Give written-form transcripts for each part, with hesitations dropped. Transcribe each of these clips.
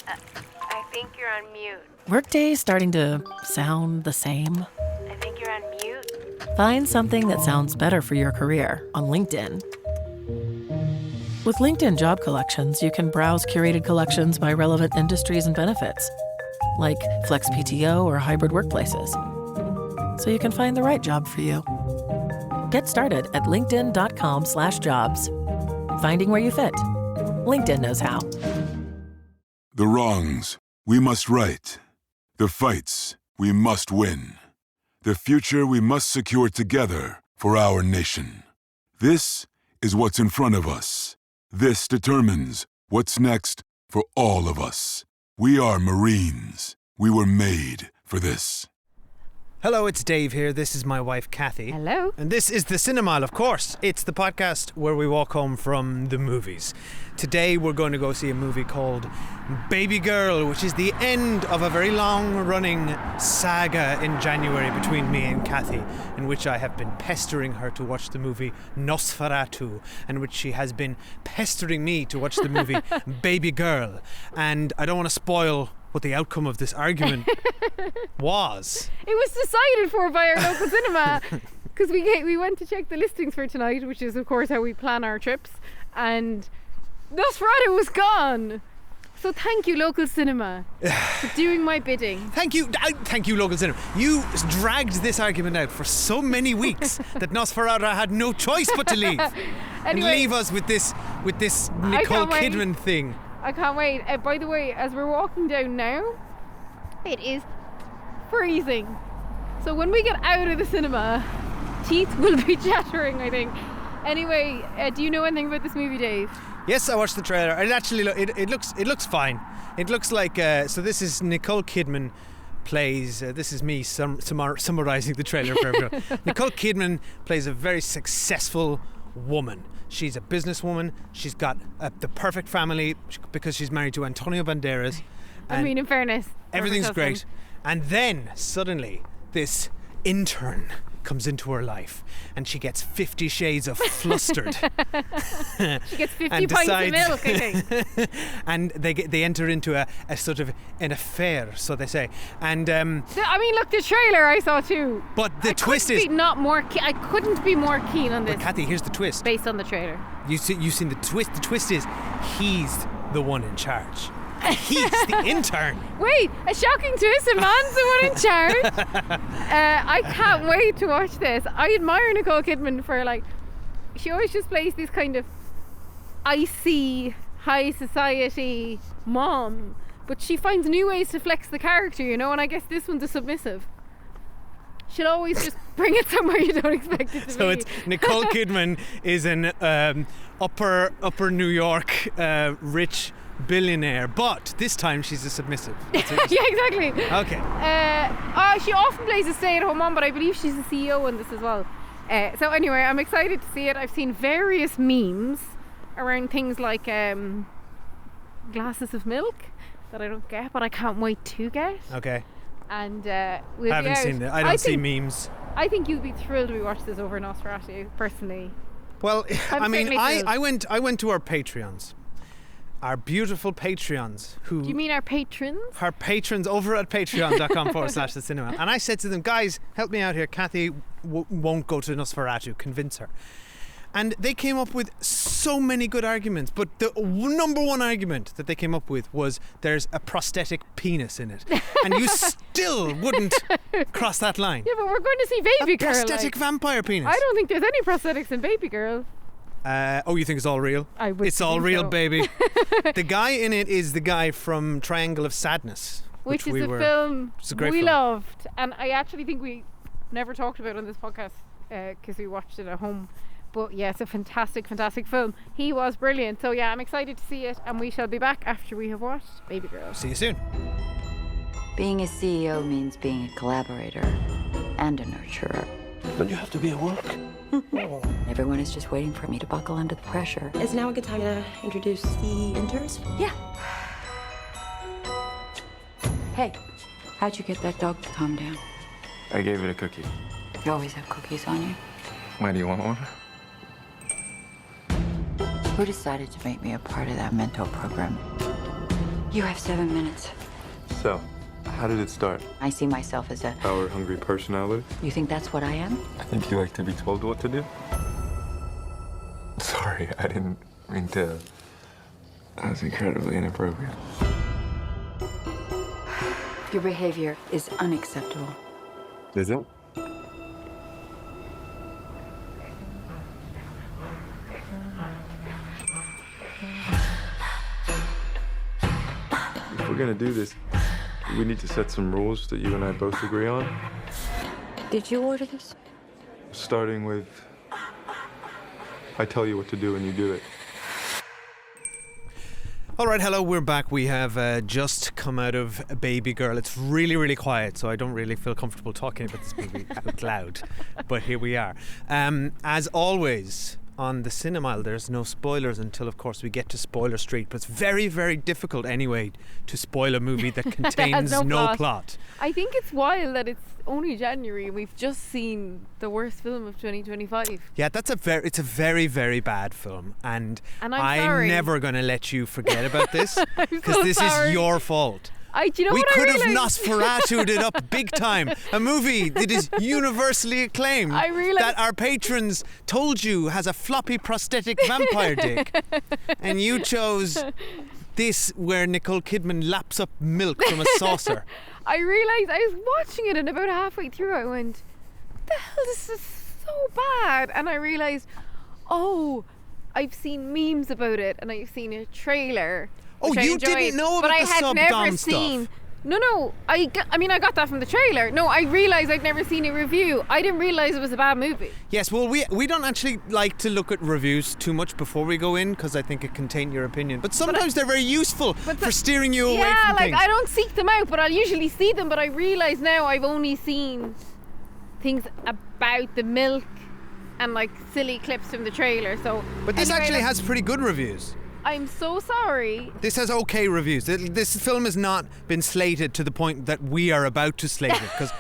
I think you're on mute. Workday starting to sound the same? I think you're on mute. Find something that sounds better for your career on LinkedIn. With LinkedIn Job Collections, you can browse curated collections by relevant industries and benefits, like flex PTO or hybrid workplaces, so you can find the right job for you. Get started at linkedin.com/jobs. Finding where you fit. LinkedIn knows how. The wrongs we must right. The fights we must win. The future we must secure together for our nation. This is what's in front of us. This determines what's next for all of us. We are Marines. We were made for this. Hello, it's Dave here. This is my wife, Kathy. Hello. And this is the Cinemile, of course. It's the podcast where we walk home from the movies. Today we're going to go see a movie called Babygirl, which is the end of a very long-running saga in January between me and Kathy, in which I have been pestering her to watch the movie Nosferatu, and which she has been pestering me to watch the movie Babygirl. And I don't want to spoil what the outcome of this argument was. It was decided for by our local cinema because we went to check the listings for tonight, which is of course how we plan our trips, and Nosferatu was gone. So thank you, local cinema, for doing my bidding. Thank you, local cinema. You dragged this argument out for so many weeks that Nosferatu had no choice but to leave and leave us with this Nicole Kidman thing. I can't wait. By the way, as we're walking down now, it is freezing. So when we get out of the cinema, teeth will be chattering, I think. Anyway, do you know anything about this movie, Dave? Yes, I watched the trailer. It actually it looks fine. It looks like so. This is Nicole Kidman plays. This is me summarizing the trailer for everyone. Nicole Kidman plays a very successful woman. She's a businesswoman. She's got the perfect family because she's married to Antonio Banderas. I mean, in fairness, everything's great. And then suddenly this intern comes into her life and she gets 50 shades of flustered. She gets 50 pints of milk, I think. And they enter into a sort of an affair, so they say. And I mean, look, the trailer I saw too. But the twist is I couldn't be more keen on this. But Kathy, here's the twist. Based on the trailer. You've seen the twist. The twist is he's the one in charge. He's the intern. Wait, a shocking twist. A man's the one in charge. I can't wait to watch this. I admire Nicole Kidman for, like, she always just plays this kind of icy, high society mom, but she finds new ways to flex the character, you know, and I guess this one's a submissive. She'll always just bring it somewhere you don't expect it to be. So it's Nicole Kidman is an upper New York rich billionaire, but this time she's a submissive. Yeah, exactly. Okay. She often plays a stay-at-home mom, but I believe she's a CEO in this as well. So anyway, I'm excited to see it. I've seen various memes around things like glasses of milk that I don't get, but I can't wait to get. Okay. And we'll I haven't seen it. I don't see memes. I think you'd be thrilled to watch this over Nosferatu, personally. Well, I mean, I went to our Patreons. Our beautiful Patreons who... Do you mean our patrons? Our patrons over at patreon.com/the cinema. And I said to them, guys, help me out here. Kathy won't go to Nosferatu. Convince her. And they came up with so many good arguments. But the number one argument that they came up with was there's a prosthetic penis in it. And you still wouldn't cross that line. Yeah, but we're going to see Babygirl. A prosthetic vampire penis. I don't think there's any prosthetics in Babygirl. You think it's all real? It's all real, so. Baby. The guy in it is the guy from Triangle of Sadness, which is a film we loved, and I actually think we never talked about it on this podcast because we watched it at home. But yeah, it's a fantastic film. He was brilliant. So yeah, I'm excited to see it, and we shall be back after we have watched Babygirl. See you soon. Being a CEO means being a collaborator and a nurturer. Don't you have to be at work? Everyone is just waiting for me to buckle under the pressure. Is now a good time to introduce the interns? Yeah. Hey, how'd you get that dog to calm down? I gave it a cookie. You always have cookies on you. Why, do you want one? Who decided to make me a part of that mentor program? You have 7 minutes. So, how did it start? I see myself as a... Power-hungry personality? You think that's what I am? I think you like to be told what to do. Sorry, I didn't mean to... That was incredibly inappropriate. Your behavior is unacceptable. Is it? If we're gonna do this, we need to set some rules that you and I both agree on. Did you order this? Starting with, I tell you what to do and you do it. All right, hello, we're back. We have just come out of Babygirl. It's really, really quiet, so I don't really feel comfortable talking about this movie out loud. But here we are. As always, on the Cinemile, there's no spoilers until, of course, we get to Spoiler Street. But it's very, very difficult anyway to spoil a movie that contains no plot. I think it's wild that it's only January. We've just seen the worst film of 2025. Yeah, it's a very, very bad film, and I'm I'm never going to let you forget about this because so this sorry. is your fault. Do you know We what could I have realised? Nosferatu'd it up big time. A movie that is universally acclaimed. I realised- that our patrons told you has a floppy prosthetic vampire dick, and you chose this where Nicole Kidman laps up milk from a saucer. I realised I was watching it, and about halfway through I went, what the hell, this is so bad. And I realised, oh, I've seen memes about it, and I've seen a trailer. Oh, which I you enjoyed, didn't know but about I the had never sub-dom seen. stuff? No, I got that from the trailer. No, I realised I'd never seen a review. I didn't realise it was a bad movie. Yes, well, we don't actually like to look at reviews too much before we go in because I think it can taint your opinion. But sometimes they're very useful for steering you away from Yeah, like things. I don't seek them out, but I'll usually see them. But I realise now I've only seen things about the milk and like silly clips from the trailer. So, But this anyway, actually look, has pretty good reviews. I'm so sorry. This has okay reviews. This film has not been slated to the point that we are about to slate it because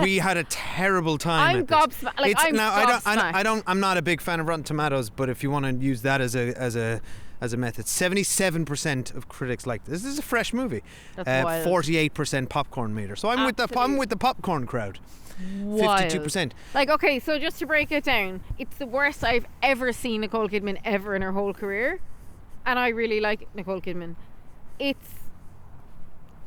we had a terrible time. I'm at this. gobsmacked. Like, I'm gobsmacked. I'm not a big fan of Rotten Tomatoes, but if you want to use that as a method, 77% of critics like this. This is a fresh movie. That's wild. 48% popcorn meter. So I'm with the popcorn crowd. Wild. 52%. Like, okay, so just to break it down, it's the worst I've ever seen Nicole Kidman ever in her whole career. And I really like Nicole Kidman. It's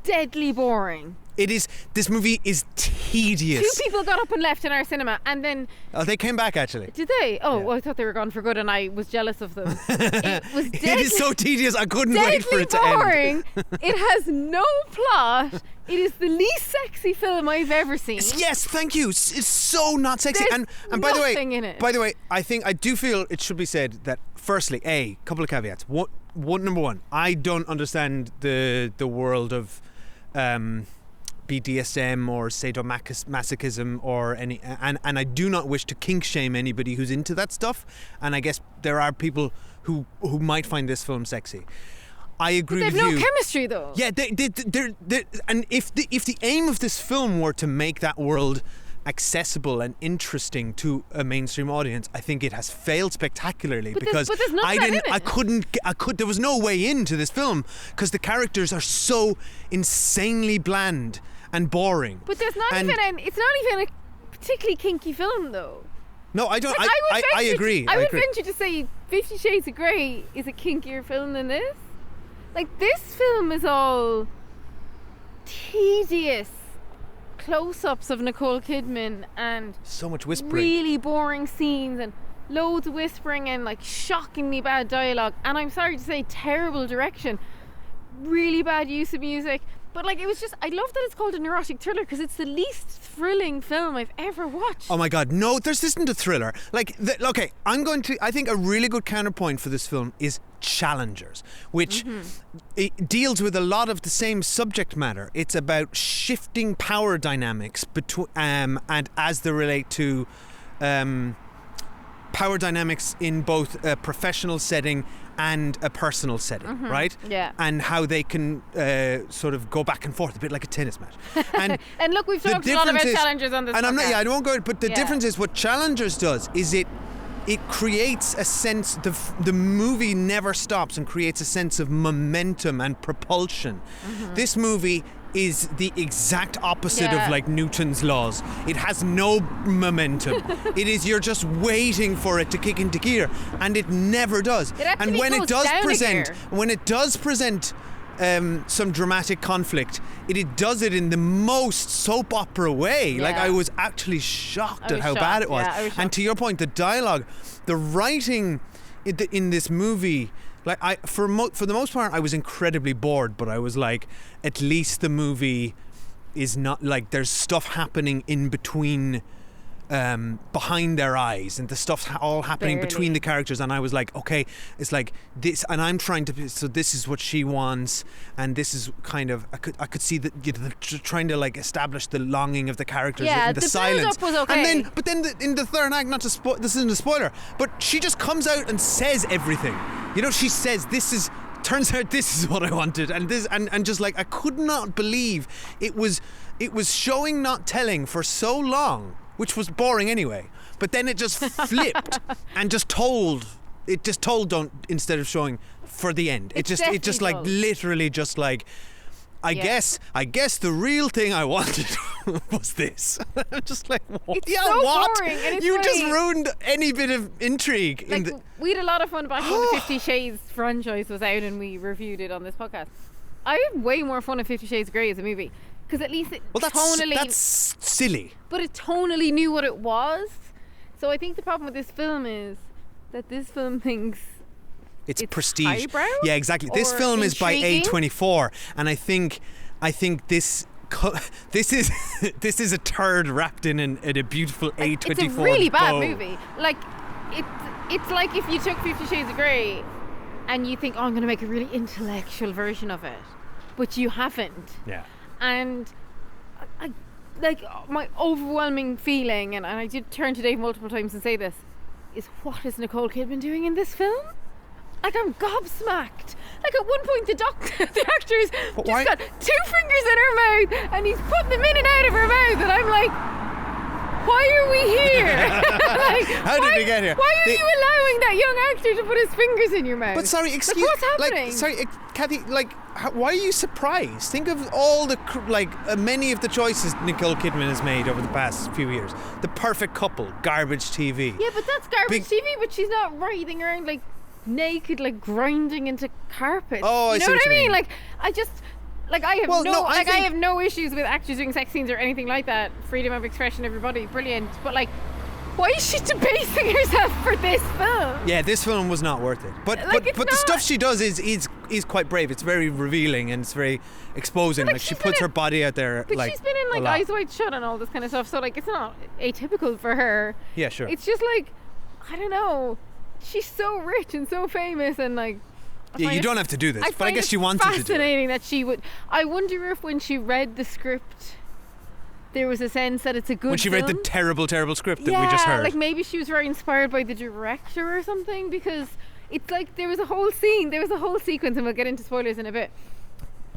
deadly boring. It is. This movie is tedious. 2 people got up and left in our cinema, and then... Oh, they came back actually. Did they? Oh, Yeah. well, I thought they were gone for good, and I was jealous of them. It was deadly, It is so tedious. I couldn't wait for it to boring. end. It has no plot. It is the least sexy film I've ever seen. Yes, thank you. It's so not sexy. There's And by the way, nothing in it. by the way, I do feel it should be said that firstly, a couple of caveats. Number one, I don't understand the world of BDSM or sadomasochism or any, and I do not wish to kink shame anybody who's into that stuff. And I guess there are people who might find this film sexy. I agree They've with no you. chemistry, though. Yeah, they're and if the aim of this film were to make that world accessible and interesting to a mainstream audience, I think it has failed spectacularly because but there's none of I that didn't, in it. I could. There was no way into this film because the characters are so insanely bland and boring. But there's not And- it's not even a particularly kinky film, though. No, I don't. Like, I agree. I would agree. venture to say 50 Shades of Grey is a kinkier film than this. Like, this film is all tedious close-ups of Nicole Kidman and So much whispering. really boring scenes and loads of whispering and like shockingly bad dialogue, and I'm sorry to say terrible direction, really bad use of music. But like, it was just, I love that it's called an erotic thriller because it's the least thrilling film I've ever watched. Oh my god, no, this isn't a thriller. Like, okay, I think a really good counterpoint for this film is Challengers, which it deals with a lot of the same subject matter. It's about shifting power dynamics between and as they relate to power dynamics in both a professional setting and a personal setting, right? Yeah. And how they can sort of go back and forth, a bit like a tennis match. And And look, we've the talked a lot about difference is- Challengers on this and I'm not, podcast. yeah, I won't go, but the Yeah. difference is what Challengers does is it it creates a sense, the movie never stops and creates a sense of momentum and propulsion. This movie is the exact opposite of like Newton's laws. It has no momentum. It is, you're just waiting for it to kick into gear, and it never does. And when it does present some dramatic conflict, it does it in the most soap opera way. Like, I was actually shocked at how bad it was. And to your point, the dialogue, the writing in this movie, like, for the most part, I was incredibly bored, but I was like, at least the movie is not like, there's stuff happening in between, behind their eyes, and the stuff's all happening between the characters, and I was like, okay, it's like this, and I'm trying to, so this is what she wants, and this is kind of, I could see that, you know, they're trying to like establish the longing of the characters in the silence. Was okay. And then in the third act, not to this isn't a spoiler, but she just comes out and says everything. You know, she says, turns out this is what I wanted, and this, and just like, I could not believe it was showing, not telling for so long, which was boring anyway, but then it just flipped and just told instead of showing for the end. It just like literally just like, I guess the real thing I wanted was this. I'm just like, what? It's so boring, and it's you just ruined any bit of intrigue. Like, we had a lot of fun back when the 50 Shades franchise was out and we reviewed it on this podcast. I had way more fun at 50 Shades Grey as a movie, because at least that's silly. But it tonally knew what it was. So I think the problem with this film is that this film thinks it's prestige. Highbrow? Yeah, exactly. This film is by A24, and I think this is a turd wrapped in a beautiful A24. It's a really bad bow. movie. Like, it's like if you took 50 Shades of Grey and you think, oh, I'm going to make a really intellectual version of it, but you haven't. Yeah. And I like, my overwhelming feeling, and I did turn to Dave multiple times and say this, is, what is Nicole Kidman doing in this film? Like, I'm gobsmacked. Like, at one point the actor's just got 2 fingers in her mouth and he's putting them in and out of her mouth, and I'm like, why are we here? Like, how did we get here? Why are you allowing that young actor to put his fingers in your mouth? But sorry, excuse me. Like, what's happening? Kathy, like, why are you surprised? Think of all the, many of the choices Nicole Kidman has made over the past few years. The Perfect Couple, garbage TV. Yeah, but that's garbage TV, but she's not writhing around like naked, like grinding into carpet. Oh, you know what I mean? Like, I just, like, I have no issues with actors doing sex scenes or anything like that. Freedom of expression, everybody, brilliant. But like, why is she debasing herself for this film? Yeah, this film was not worth it. But the stuff she does is quite brave. It's very revealing and it's very exposing. Like, she puts her body out there. But she's been in like Eyes Wide Shut and all this kind of stuff. So like, it's not atypical for her. Yeah, sure. It's just like, I don't know. She's so rich and so famous, and like, yeah, you don't have to do this, but I guess she wanted to do it. Fascinating that she would. I wonder if when she read the script, there was a sense that it's a good. When she read the terrible script that we just heard, like maybe she was very inspired by the director or something, because it's like there was a whole sequence, and we'll get into spoilers in a bit,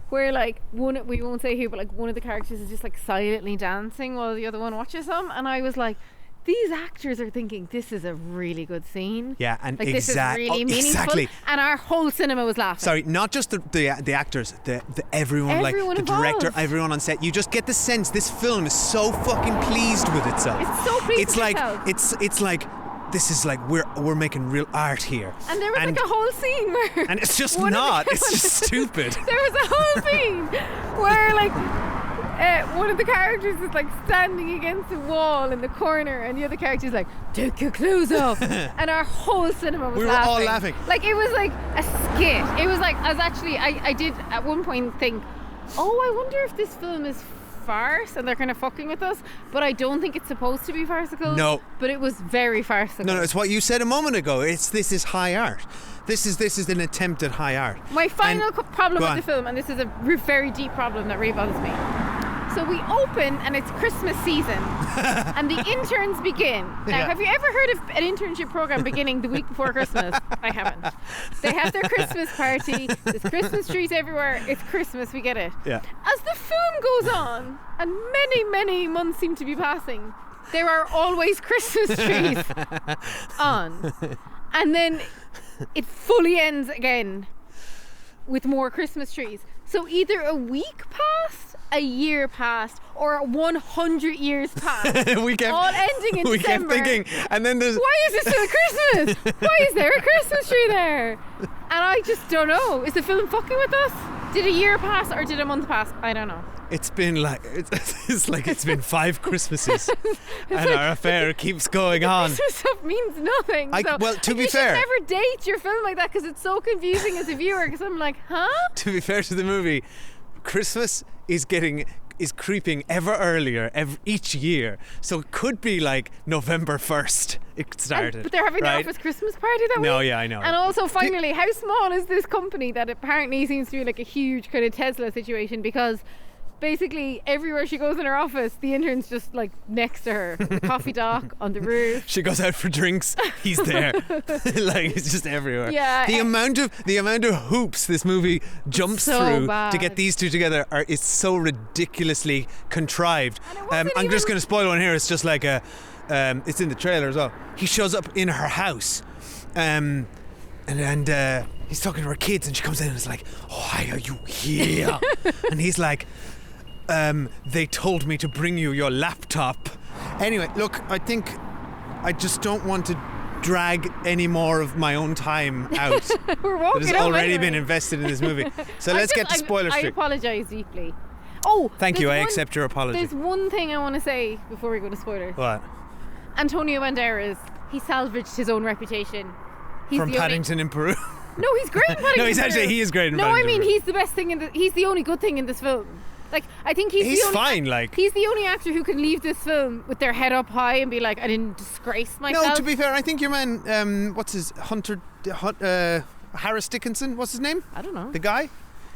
where like we won't say who, but like one of the characters is just like silently dancing while the other one watches them, and I was like, these actors are thinking this is a really good scene. Yeah, and like, this is really meaningful. Exactly. And our whole cinema was laughing. Sorry, not just the actors, the everyone like the involved. director, everyone on set. You just get the sense this film is so fucking pleased with itself. It's so pleased with itself. It's like, this is like, we're making real art here. And there was like a whole scene where, and it's just not. It's just stupid. There was a whole scene where like, one of the characters is like standing against a wall in the corner, and the other character is like, take your clothes off. And our whole cinema was laughing. We were all laughing. Like, it was like a skit. It was like, I did at one point think, oh, I wonder if this film is farce and they're kind of fucking with us, but I don't think it's supposed to be farcical. No. But it was very farcical. No, it's what you said a moment ago. This is high art. This is an attempt at high art. My final problem with the film, and this is a very deep problem that really bothers me. So we open and it's Christmas season and the interns begin. Now, have you ever heard of an internship program beginning the week before Christmas? I haven't. They have their Christmas party. There's Christmas trees everywhere. It's Christmas. We get it. Yeah. As the film goes on and many months seem to be passing, there are always Christmas trees on. And then it fully ends again with more Christmas trees. So either a week passed, a year passed, or 100 years passed. we kept, all ending in we December. kept thinking, and then there's... Why is it still Christmas? Why is there a Christmas tree there? And I just don't know. Is the film fucking with us? Did a year pass or did a month pass? I don't know. It's been like it's been 5 Christmases, and our affair keeps going on. Christmas stuff means nothing. Well, to be you fair, should never date your film like that because it's so confusing as a viewer. Because I'm like, huh? To be fair to the movie, Christmas is creeping ever earlier each year. So it could be like November 1st it started. But they're having right? their office Christmas party that week. No, yeah, I know. And also, finally, how small is this company that apparently seems to be like a huge kind of Tesla situation? Because basically everywhere she goes in her office, the intern's just like next to her, the coffee dock, on the roof. She goes out for drinks, he's there. Like, it's just everywhere. Yeah. The amount of hoops this movie jumps So through bad. to get these two together is so ridiculously contrived. I'm just going to spoil one here. It's just like it's in the trailer as well. He shows up in her house, and he's talking to her kids, and she comes in and is like, "Oh, why are you here?" And he's like, they told me to bring you your laptop. Anyway, look, I think I just don't want to drag any more of my own time out. We're walking that has out already anyway. been invested in this movie. So let's get to spoiler I street. apologise deeply. Oh, Thank you, there's I one- accept your apology. There's one thing I want to say before we go to spoilers. What? Antonio Banderas, he salvaged his own reputation. He's From the Paddington in Peru? No, he's great in Paddington. No, he is great in No, I Paddington mean, in Peru. he's the best thing he's the only good thing in this film. Like, I think he's He's the only fine, like... He's the only actor who can leave this film with their head up high and be like, I didn't disgrace myself. No, to be fair, I think your man, what's his, Harris Dickinson, what's his name? I don't know. The guy?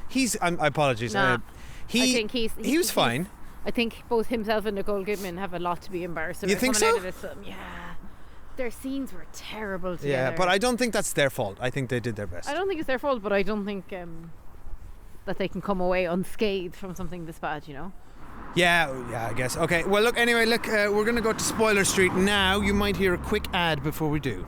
He's, I apologies. Nah, he I think he was fine. I think both himself and Nicole Kidman have a lot to be embarrassed about. You think coming so? out of this film. Yeah. Their scenes were terrible together. Yeah, but I don't think that's their fault. I think they did their best. I don't think it's their fault, but I don't think that they can come away unscathed from something this bad, you know? Yeah, I guess. Okay, well, look, anyway, we're going to go to Spoiler Street now. You might hear a quick ad before we do.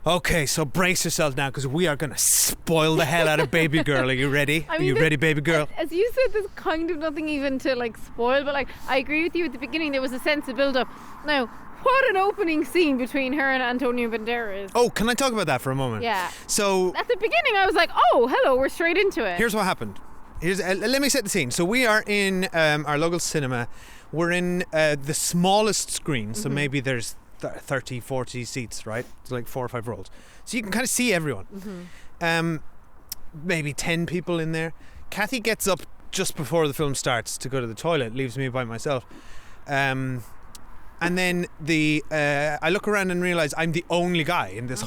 Okay, so brace yourself now, because we are going to spoil the hell out of Babygirl. Are you ready? Are you ready, Babygirl? As you said, there's kind of nothing even to like spoil, but like I agree with you at the beginning. There was a sense of build-up. Now, what an opening scene between her and Antonio Banderas. Oh, can I talk about that for a moment? Yeah. So at the beginning, I was like, "Oh, hello, we're straight into it." here's what happened. Let me set the scene. So we are in our local cinema. We're in the smallest screen, so maybe there's 30, 40 seats, right? It's like 4 or 5 rows. So you can kind of see everyone. Maybe 10 people in there. Kathy gets up just before the film starts to go to the toilet, leaves me by myself. And then I look around and realise I'm the only guy in this the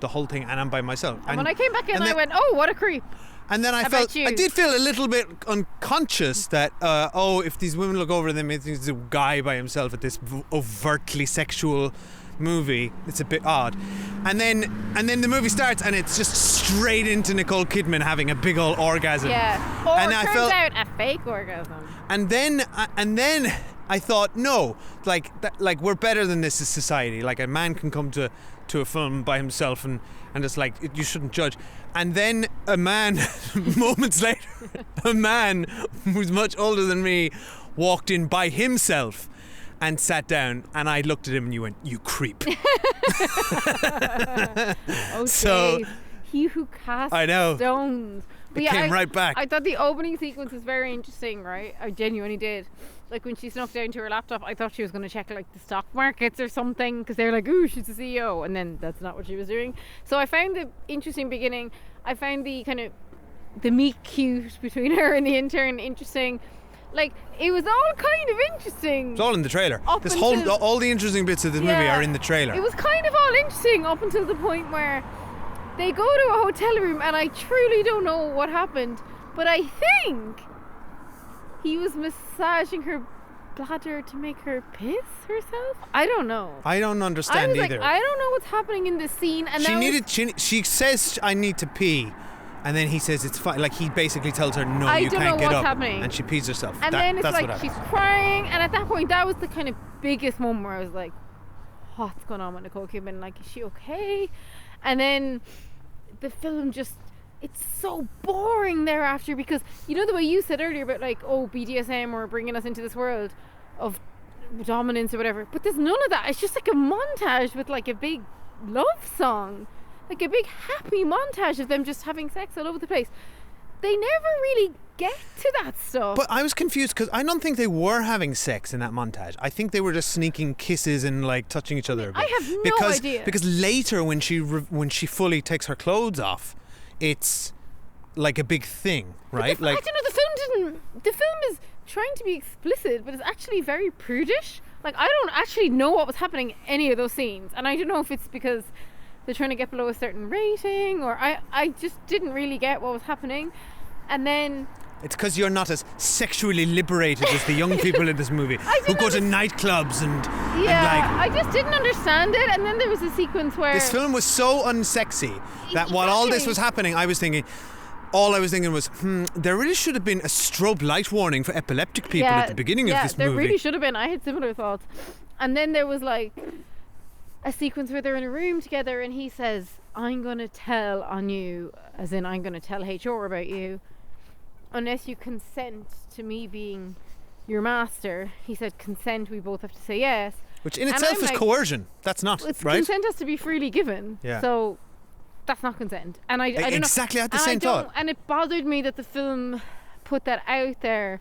whole thing, and I'm by myself. And when I came back in, I went, "Oh, what a creep." And then I did feel a little bit unconscious that, if these women look over them, it's a guy by himself at this overtly sexual movie. It's a bit odd. And then the movie starts, and it's just straight into Nicole Kidman having a big old orgasm. Yeah. Or And it I turns felt- out a fake orgasm. And then I thought, no, like we're better than this as society. Like, a man can come to a film by himself, and it's like, you shouldn't judge. And then a man, moments later, a man who's much older than me walked in by himself and sat down, and I looked at him and you went, "You creep." Oh, So- Dave, he who casts I know. stones. But It came right back. I thought the opening sequence was very interesting, right? I genuinely did. Like, when she snuck down to her laptop, I thought she was going to check like the stock markets or something, because they're like, "Ooh, she's the CEO," and then that's not what she was doing. So I found the interesting beginning. I found the kind of the meet cute between her and the intern interesting. Like, it was all kind of interesting. It's all in the trailer. Up This until- all the interesting bits of this movie Yeah. are in the trailer. It was kind of all interesting up until the point where they go to a hotel room, and I truly don't know what happened, but I think he was massaging her bladder to make her piss herself. I don't know. I don't I understand was either. like, I don't know what's happening in this scene, and She says, "I need to pee," and then he says it's fine. Like, he basically tells her, "No, I you don't can't know get what's up," happening. and she pees herself. And then it's that's like what she's happened. crying, and at that point, that was the kind of biggest moment where I was like, what's going on with Nicole Kidman? Like, is she okay? And then the film just, it's so boring thereafter, because you know the way you said earlier about like, oh, BDSM or bringing us into this world of dominance or whatever, but there's none of that. It's just like a montage with like a big love song, like a big happy montage of them just having sex all over the place. They never really get to that stuff. But I was confused because I don't think they were having sex in that montage. I think they were just sneaking kisses and like touching each other a bit. I have no idea. Because later when she fully takes her clothes off, it's like a big thing, right? Like, I don't know, the film is trying to be explicit, but it's actually very prudish. Like, I don't actually know what was happening in any of those scenes, and I don't know if it's because they're trying to get below a certain rating, or I just didn't really get what was happening. And then it's because you're not as sexually liberated as the young people in this movie who go to nightclubs and I just didn't understand it. And then there was a sequence where this film was so unsexy that while all this was happening, all I was thinking was, there really should have been a strobe light warning for epileptic people at the beginning of this movie. Yeah, there really should have been. I had similar thoughts. And then there was like a sequence where they're in a room together and he says, I'm going to tell on you, as in I'm going to tell HR about you, unless you consent to me being your master. He said, consent, we both have to say yes. Which in itself is coercion. That's not, right? Consent has to be freely given. Yeah. So that's not consent. And I don't exactly know. Had the same thought. And it bothered me that the film put that out there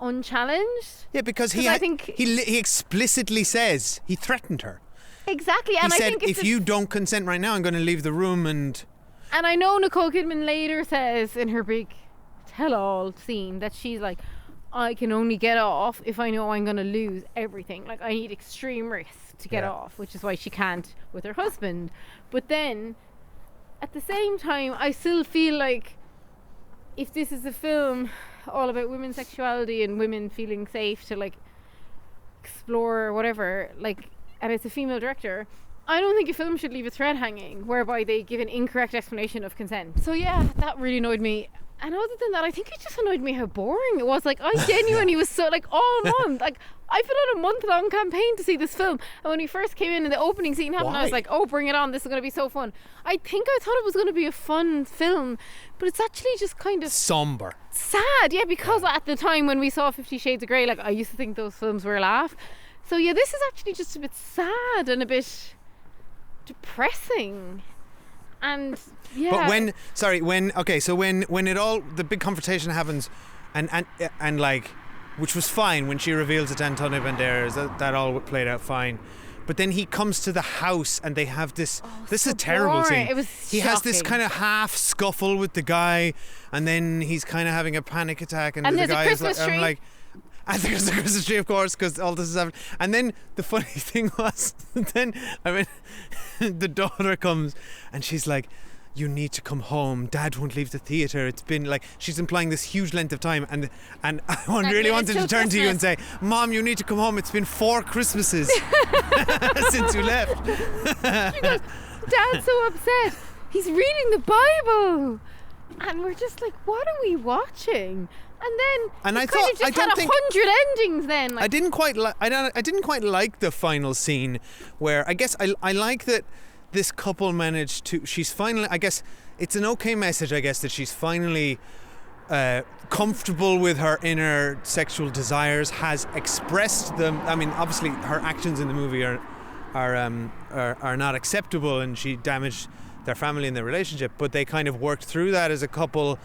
unchallenged. Yeah, because he explicitly says he threatened her. Exactly. He and said, I think if you don't consent right now, I'm going to leave the room. And I know Nicole Kidman later says in her big tell-all scene that she's like, I can only get off if I know I'm going to lose everything. Like, I need extreme risk to get off, which is why she can't with her husband. But then at the same time, I still feel like if this is a film all about women's sexuality and women feeling safe to like explore or whatever, like, and it's a female director, I don't think a film should leave a thread hanging whereby they give an incorrect explanation of consent. So yeah, that really annoyed me. And other than that, I think it just annoyed me how boring it was. Like, I genuinely was so, like, all month. Like, I put on a month-long campaign to see this film. And when we first came in and the opening scene happened, I was like, oh, bring it on. This is going to be so fun. I think I thought it was going to be a fun film. But it's actually just kind of somber. Sad, yeah, because at the time when we saw 50 Shades of Grey, like, I used to think those films were a laugh. So, yeah, this is actually just a bit sad and a bit depressing. And yeah. But when it all, the big confrontation happens and like, which was fine when she reveals it to Antonio Banderas, that all played out fine. But then he comes to the house and they have this is a terrible scene. It was he has this kind of half scuffle with the guy, and then he's kind of having a panic attack, and the guy is like, I'm like, I think it's the Christmas tree, of course, because all this is happening. And then the funny thing was, the daughter comes and she's like, you need to come home. Dad won't leave the theatre. It's been like, she's implying this huge length of time. And I really wanted to turn to you and say, Mom, you need to come home. It's been 4 Christmases since you left. She goes, Dad's so upset. He's reading the Bible. And we're just like, what are we watching? And then I thought just had 100 endings. Then like, I didn't quite like the final scene, where I guess I like that this couple managed to. She's finally. I guess it's an okay message. I guess that she's finally comfortable with her inner sexual desires. Has expressed them. I mean, obviously her actions in the movie are not acceptable, and she damaged their family and their relationship. But they kind of worked through that as a couple,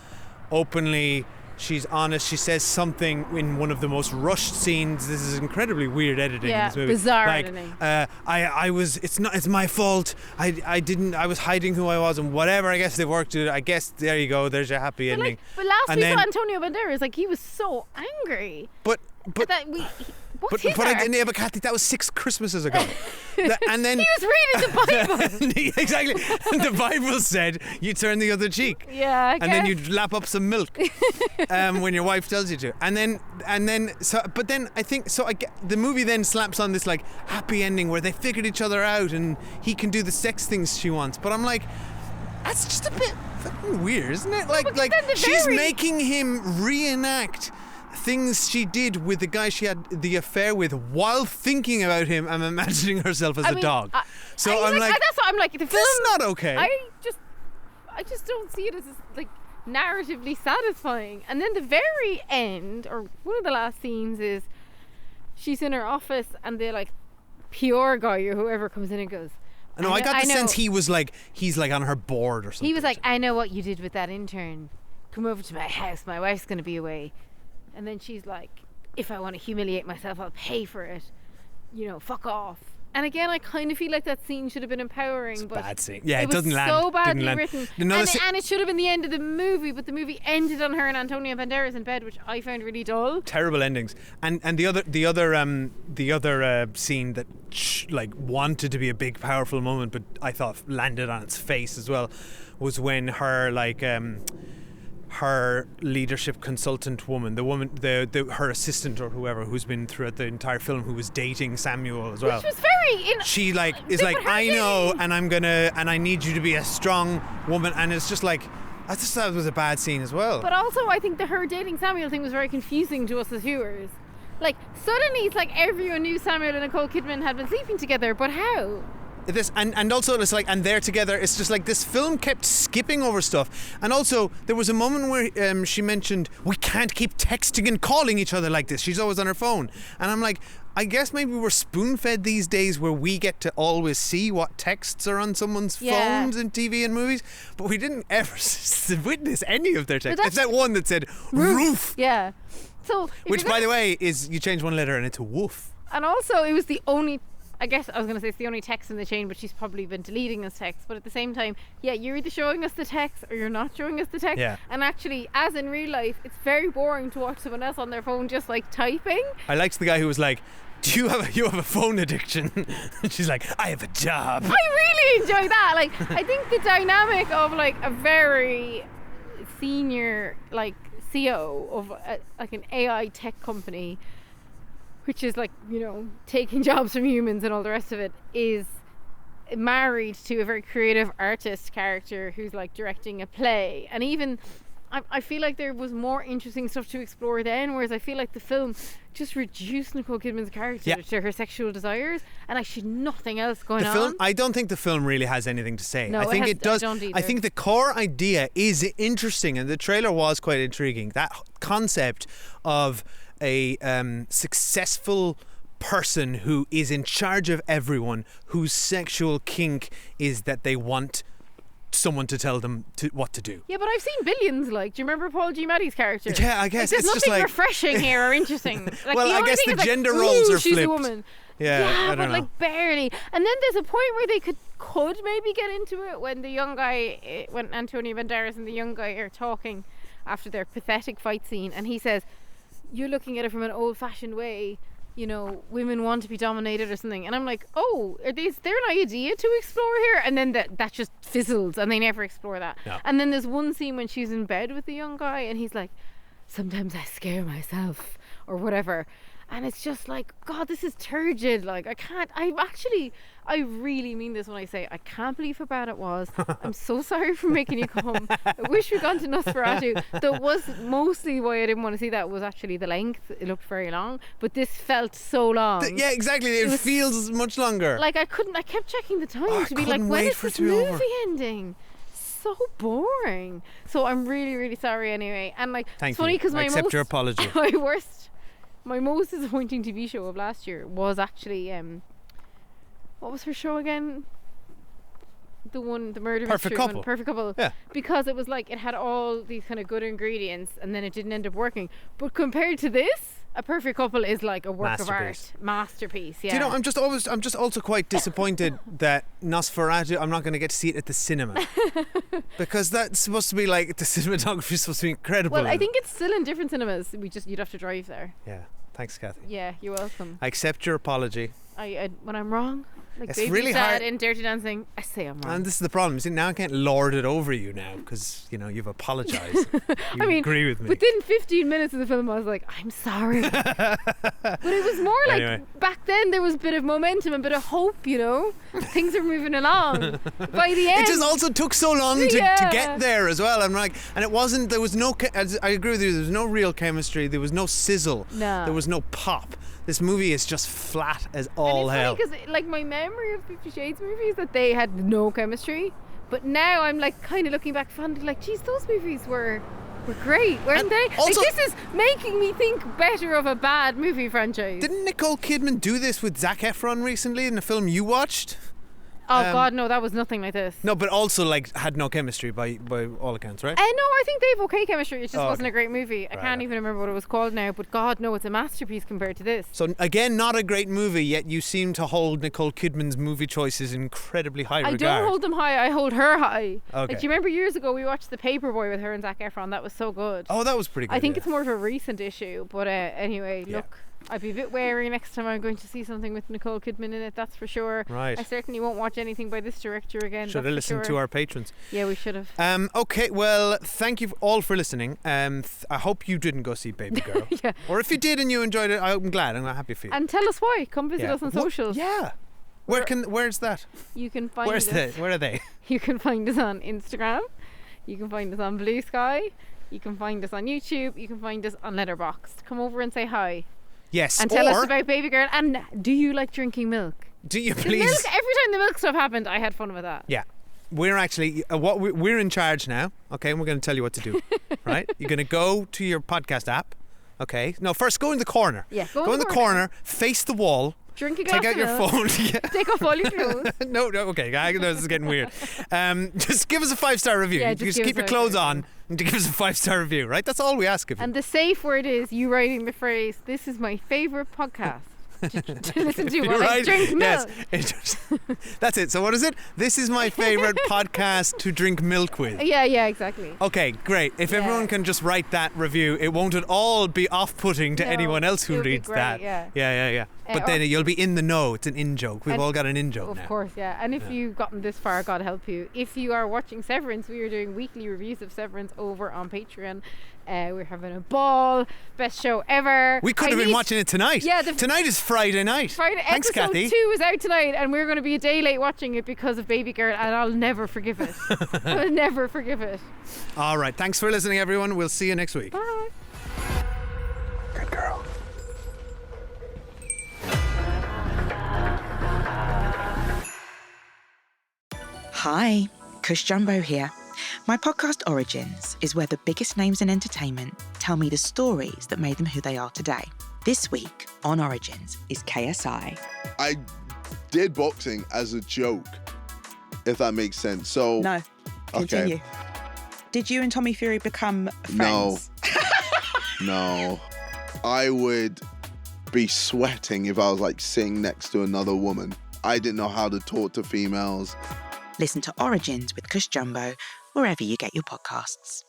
openly. She's honest. She says something in one of the most rushed scenes. This is incredibly weird editing in this movie. Bizarre editing. It's my fault. I was hiding who I was and whatever. I guess they worked it. I guess there you go. There's your happy ending. But last we saw Antonio Banderas, like, he was so angry. But Kathy, that was 6 Christmases ago. And then he was reading the Bible. Exactly. The Bible said you turn the other cheek. Yeah, I guess. And then you lap up some milk when your wife tells you to. And then I think so. The movie then slaps on this like happy ending where they figured each other out and he can do the sex things she wants. But I'm like, that's just a bit fucking weird, isn't it? Like she's making him reenact things she did with the guy she had the affair with while thinking about him and imagining herself as a dog. So I'm like, that's what I'm like. The film, this is not okay. I just don't see it as like narratively satisfying. And then the very end, or one of the last scenes, is she's in her office and the like PR guy or whoever comes in and goes, I got the sense he's like on her board or something. He was like, I know what you did with that intern. Come over to my house. My wife's going to be away. And then she's like, if I want to humiliate myself, I'll pay for it. You know, fuck off. And again, I kind of feel like that scene should have been empowering. But bad scene. Yeah, it doesn't was land. so badly Didn't written. land. And it should have been the end of the movie, but the movie ended on her and Antonio Banderas in bed, which I found really dull. Terrible endings. And the other scene that like wanted to be a big powerful moment, but I thought landed on its face as well, was when her like her leadership consultant woman, her assistant or whoever, who's been throughout the entire film, who was dating Samuel as well. Which was very... She like is like, I know, and I need you to be a strong woman, and it's just like, I just thought it was a bad scene as well. But also, I think her dating Samuel thing was very confusing to us as viewers. Like, suddenly it's like everyone knew Samuel and Nicole Kidman had been sleeping together, but how? This and also it's like, and they're together. It's just like this film kept skipping over stuff. And also there was a moment where she mentioned, we can't keep texting and calling each other like this. She's always on her phone. And I'm like, I guess maybe we're spoon-fed these days where we get to always see what texts are on someone's phones in TV and movies, but we didn't ever witness any of their texts. It's that one that said roof. Yeah. So, which, by the way, is you change one letter and it's a woof. And also, it was the only, I guess I was going to say it's the only text in the chain, but she's probably been deleting this text. But at the same time, yeah, you're either showing us the text or you're not showing us the text. Yeah. And actually, as in real life, it's very boring to watch someone else on their phone just like typing. I liked the guy who was like, do you have a phone addiction? And she's like, I have a job. I really enjoy that. Like, I think the dynamic of like a very senior like CEO of like an AI tech company, which is like, you know, taking jobs from humans and all the rest of it, is married to a very creative artist character who's like directing a play. And even I feel like there was more interesting stuff to explore then, whereas I feel like the film just reduced Nicole Kidman's character to her sexual desires, and actually nothing else going on. I don't think the film really has anything to say. No, I think it does. I don't either. I think the core idea is interesting, and the trailer was quite intriguing. That concept of a successful person who is in charge of everyone, whose sexual kink is that they want someone to tell them what to do. Yeah, but I've seen Billions. Like, do you remember Paul Giamatti's character? Yeah, I guess like, there's it's just nothing like refreshing here or interesting. Like, well, the I only guess thing the is gender like, roles are she's flipped. a woman. Yeah, I don't but know. like barely. And then there's a point where they could maybe get into it when the young guy, when Antonio Banderas and the young guy are talking after their pathetic fight scene, and he says, "You're looking at it from an old-fashioned way. You know, women want to be dominated or something." And I'm like, oh, is there an idea to explore here? And then that just fizzles and they never explore that. No. And then there's one scene when she's in bed with the young guy and he's like, sometimes I scare myself or whatever. And it's just like, God, this is turgid. Like, I really mean this when I say I can't believe how bad it was. I'm so sorry for making you come. I wish we'd gone to Nosferatu. That was mostly why I didn't want to see that, was actually the length. It looked very long, but this felt so long. Yeah, exactly. It feels much longer. Like I kept checking the time to be like, couldn't when wait is for it this to be movie over. ending? So boring. So I'm really, really sorry anyway. And like, Thank it's funny you. because I accept your apology. my most disappointing TV show of last year was actually what was her show again? The murder mystery one, Perfect Couple. Yeah. Because it was like, it had all these kind of good ingredients and then it didn't end up working. But compared to this, A Perfect Couple is like a work of art. Masterpiece. Yeah. Do you know, I'm just also quite disappointed that Nosferatu, I'm not going to get to see it at the cinema. Because that's supposed to be like, the cinematography is supposed to be incredible. Well, I think it's still in different cinemas. You'd have to drive there. Yeah. Thanks, Kathy. Yeah, you're welcome. I accept your apology. When I'm wrong, Like It's Baby really said hard. in Dirty Dancing, I say I'm wrong. And this is the problem. See, now I can't lord it over you now because, you've apologised. You I mean, agree with me. within 15 minutes of the film, I was like, I'm sorry. But it was more like Anyway. back then there was a bit of momentum, a bit of hope, Things are moving along. By the end, It just also took so long to Yeah. get there as well. And it wasn't, there was no, I agree with you, there was no real chemistry, there was no sizzle, No. there was no pop. This movie is just flat as and all it's hell. funny because like my memory of 50 Shades movies that they had no chemistry, but now I'm like kind of looking back fondly, like, geez, those movies were great, weren't And they? also- like, this is making me think better of a bad movie franchise. Didn't Nicole Kidman do this with Zac Efron recently in the film you watched? Oh God, no, that was nothing like this. No, but also had no chemistry by all accounts, right? No, I think they have okay chemistry. It just Oh, wasn't okay. a great movie. I can't even remember what it was called now, but God, no, it's a masterpiece compared to this. So again, not a great movie, yet you seem to hold Nicole Kidman's movie choices in incredibly high I regard. don't hold them high, I hold her high. Okay. Like, do you remember years ago we watched The Paperboy with her and Zac Efron? That was so good. Oh, that was pretty good. I think yeah. it's more of a recent issue, but anyway, Yeah. look, I'd be a bit wary next time I'm going to see something with Nicole Kidman in it, that's for sure. Right. I certainly won't watch anything by this director again. Should that's have for listened sure. to our patrons. Yeah, we should have. Okay, well, thank you all for listening. I hope you didn't go see Babygirl. Yeah. Or if you did and you enjoyed it, I'm glad. I'm happy for you. And tell us why. Come visit us on socials. Yeah. Where's that? You can find Where are they? You can find us on Instagram. You can find us on Blue Sky. You can find us on YouTube. You can find us on Letterboxd. Come over and say hi. Yes. And tell us about Babygirl. And do you like drinking milk? Do you 'Cause please? Milk, every time the milk stuff happened, I had fun with that. Yeah. We're actually we're in charge now, okay? And we're going to tell you what to do, right? You're going to go to your podcast app, okay? No, first go in the corner. Yeah, Go in the corner, face the wall. Drink a glass Take out of your milk. phone. Yeah. Take off all your clothes. No, okay. I know this is getting weird. Just give us a 5-star review. Yeah, You just just give keep us your a clothes 5-star on and give us a 5-star review, right? That's all we ask of you. And the safe word is you writing the phrase, "This is my favourite podcast to listen to while I drink milk." Yes. That's it. So what is it? This is my favourite podcast to drink milk with. Yeah, exactly. Okay, great. If Yeah. everyone can just write that review, it won't at all be off-putting to No, anyone else it who would be reads great, that. yeah. Yeah. But then you'll be in the know. It's an in-joke. We've And- all got an in-joke Of now. course, yeah. And if you've gotten this far, God help you. If you are watching Severance, we are doing weekly reviews of Severance over on Patreon. We're having a ball. Best show ever. We could have been watching it tonight. Yeah, tonight is Friday night. Friday, Thanks, episode Kathy. 2 is out tonight, and we're going to be a day late watching it because of Babygirl, and I'll never forgive it. I'll never forgive it. All right. Thanks for listening, everyone. We'll see you next week. Bye. Good girl. Hi, Kush Jumbo here. My podcast Origins is where the biggest names in entertainment tell me the stories that made them who they are today. This week on Origins is KSI. I did boxing as a joke, if that makes sense. So No, continue. Did you and Tommy Fury become friends? No. I would be sweating if I was like sitting next to another woman. I didn't know how to talk to females. Listen to Origins with Kush Jumbo wherever you get your podcasts.